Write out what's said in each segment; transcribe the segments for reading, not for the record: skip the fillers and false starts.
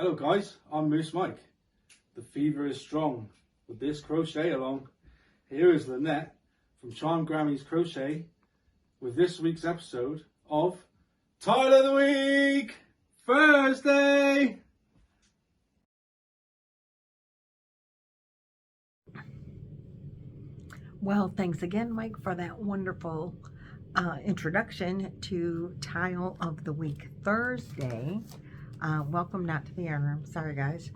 Hello guys, I'm Moose Mike. The fever is strong with this crochet along. Here is Lynette from Charmedgrammy's Crochet with this week's episode of Tile of the Week Thursday. Well, thanks again, Mike, for that wonderful introduction to Tile of the Week Thursday. Welcome not to the yarn room. Sorry, guys.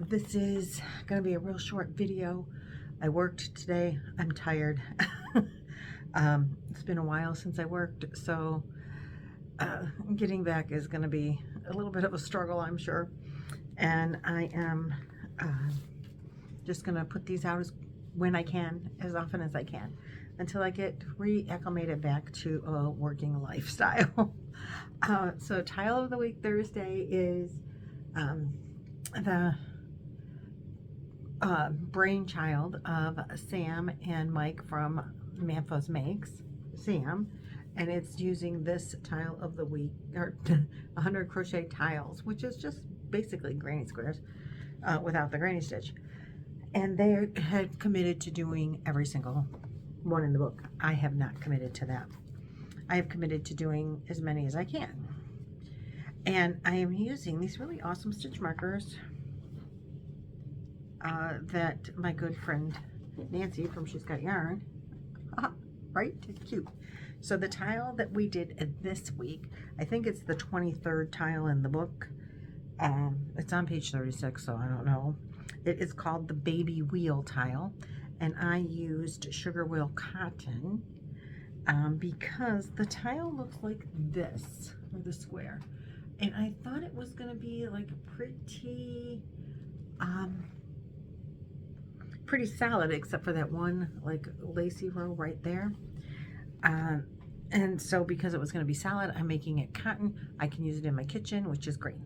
This is going to be a real short video. I worked today. I'm tired. It's been a while since I worked, so getting back is going to be a little bit of a struggle, I'm sure. And I am just going to put these out when I can, as often as I can, until I get reacclimated back to a working lifestyle. So Tile of the Week Thursday is the brainchild of Sam and Mike from Manfos Makes, Sam, and it's using this Tile of the Week, or 100 crochet tiles, which is just basically granny squares without the granny stitch. And they had committed to doing every single one in the book. I have not committed to that. I have committed to doing as many as I can. And I am using these really awesome stitch markers that my good friend Nancy from She's Got Yarn, right? Cute. So the tile that we did this week, I think it's the 23rd tile in the book. It's on page 36, so I don't know. It is called the baby wheel tile, and I used sugar wheel cotton because the tile looks like this, or the square, and I thought it was going to be like a pretty solid, except for that one like lacy row right there. And so because it was going to be solid, I'm making it cotton. I can use it in my kitchen, which is great.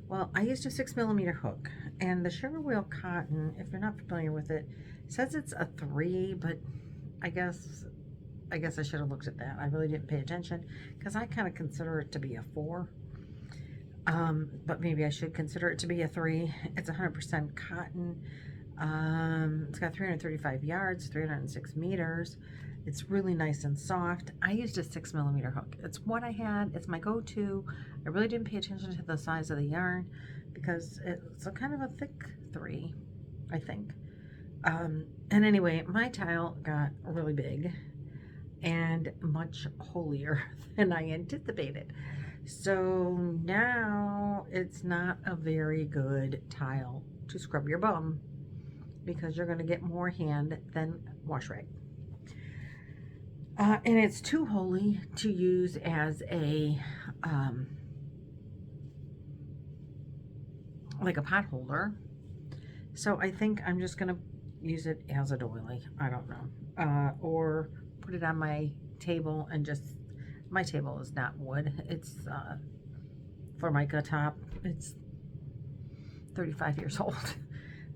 Well, I used a 6mm hook, and the sugar wheel cotton, if you're not familiar with it, says it's a 3, but I guess I should have looked at that. I really didn't pay attention because I kind of consider it to be a 4. But maybe I should consider it to be a 3. It's 100% cotton. It's got 335 yards, 306 meters. It's really nice and soft. I used a 6mm hook. It's what I had. It's my go-to. I really didn't pay attention to the size of the yarn because it's a kind of a thick 3, I think. And anyway, my tile got really big and much holier than I anticipated. So now it's not a very good tile to scrub your bum because you're going to get more hand than wash rag. And it's too holy to use as a like a pot holder. So I think I'm just gonna use it as a doily. I don't know, or put it on my table and just, my table is not wood. It's Formica top. It's 35 years old.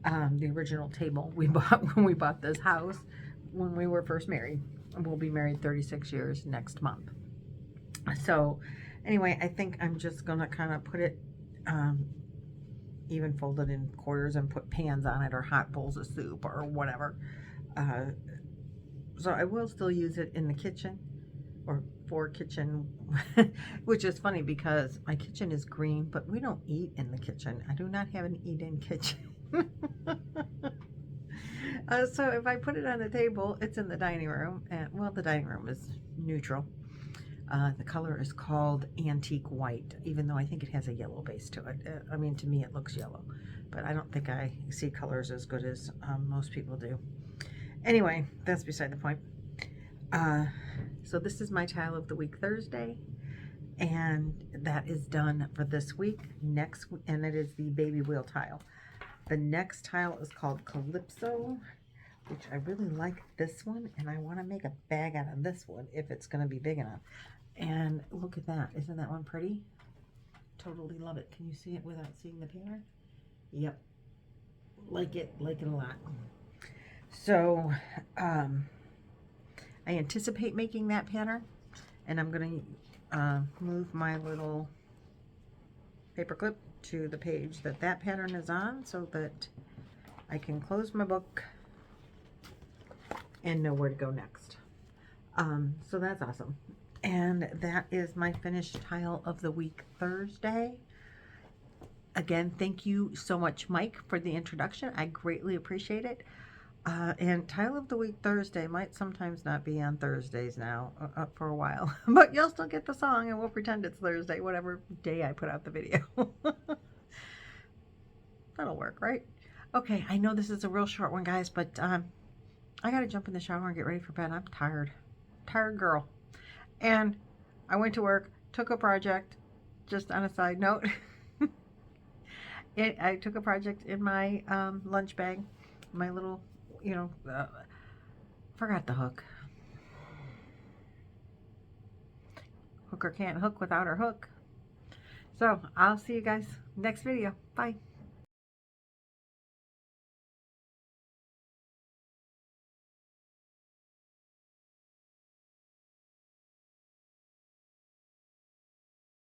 The original table we bought when we bought this house when we were first married. We'll be married 36 years next month. So anyway, I think I'm just gonna kind of put it even folded in quarters and put pans on it or hot bowls of soup or whatever. So I will still use it in the kitchen or for kitchen, which is funny because my kitchen is green, but we don't eat in the kitchen. I do not have an eat-in kitchen. So if I put it on the table, it's in the dining room, and well, the dining room is neutral. The color is called antique white, even though I think it has a yellow base to it. I mean, to me it looks yellow, but I don't think I see colors as good as most people do. Anyway, that's beside the point. So this is my Tile of the Week Thursday, and that is done for this week. Next, and it is the baby wheel tile. The next tile is called Calypso, which I really like this one, and I want to make a bag out of this one if it's going to be big enough. And look at that. Isn't that one pretty? Totally love it. Can you see it without seeing the pattern? Yep. Like it a lot. So, I anticipate making that pattern, and I'm going to move my little paper clip to the page that that pattern is on so that I can close my book and know where to go next. So that's awesome. And that is my finished Tile of the Week Thursday. Again, thank you so much, Mike, for the introduction. I greatly appreciate it. And Tile of the Week Thursday might sometimes not be on Thursdays now for a while, but you'll still get the song and we'll pretend it's Thursday, whatever day I put out the video. That'll work, right? Okay, I know this is a real short one, guys, but I gotta jump in the shower and get ready for bed. I'm tired. Tired girl. And I went to work, took a project, just on a side note. I took a project in my lunch bag, my little, you know, forgot the hook. Hooker can't hook without her hook. So I'll see you guys next video. Bye.